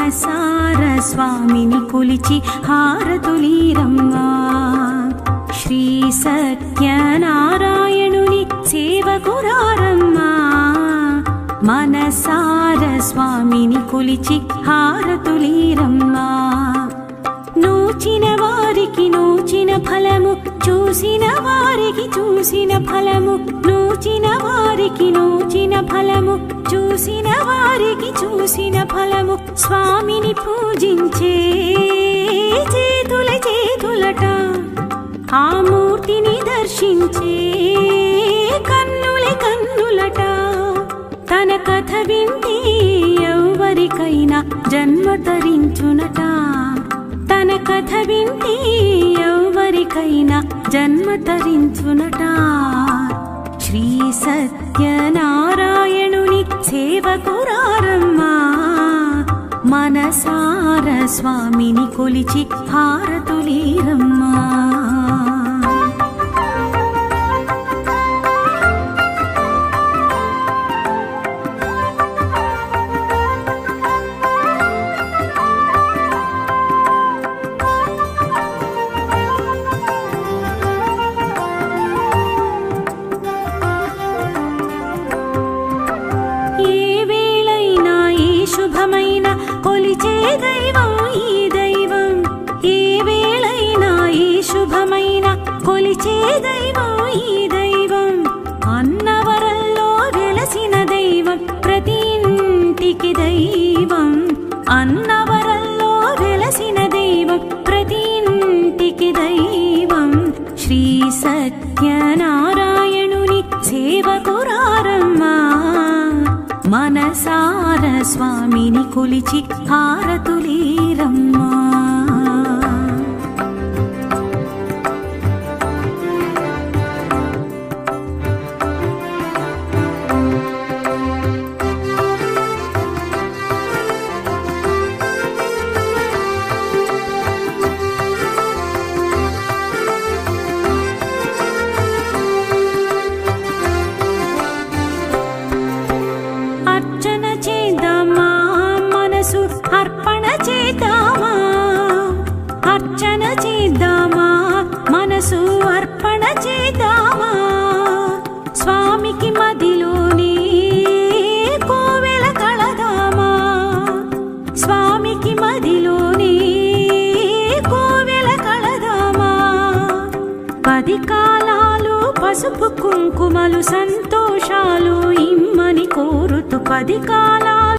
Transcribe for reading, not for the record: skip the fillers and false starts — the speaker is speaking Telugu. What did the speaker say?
మనసార స్వామిని కొలిచి హారతులీరమ్మా. శ్రీ సత్యనారాయణుని సేవకురారమ్మా. మనసార స్వామిని కొలిచి హారతులీరమ్మా. నూచిన వారికి నూచిన ఫలము, చూసిన వారికి చూసిన ఫలము, నూచిన వారికి నూచిన ఫలము, చూసిన వారికి చూసిన ఫలము. స్వామిని పూజించే చేతుల చేతులట, ఆ మూర్తిని దర్శించే కన్నుల కన్నులట. తన కథ వింటే ఎవరికైనా జన్మ తరించునట. తన కథ వింటే ఎవరికైనా జన్మ తరించునట. శ్రీ సత్యనారాయణుని సేవకురారమ్మా. మనసార స్వామిని కొలిచి హారతులీరమ్మా. శుభమైన కొలిచే దైవం ఈ దైవం. ఏ వేళైనా ఈ శుభమైన కొలిచే దైవం ఈ దైవం. అన్నవరంలో వెలసిన దైవం, ప్రతి ఇంటికి దైవం. అన్నవరంలో వెలసిన దైవం, ప్రతి ఇంటికి దైవం. శ్రీ సత్యనారాయణుని సేవకురారమ్మా. మనసార స్వామిని కొలిచి హారతులీరమ్మా. అర్పణ చేద్దామా, అర్చన చేద్దామా, మనసు అర్పణ చేద్దామా. స్వామికి మదిలోనే కోవెల కళదామా. స్వామికి మదిలోనే కోవెల కళదామా. 10 కాలాలు పసుపు కుంకుమలు సంతోషాలు ఇమ్మని కోరుతూ 10 కాలాలు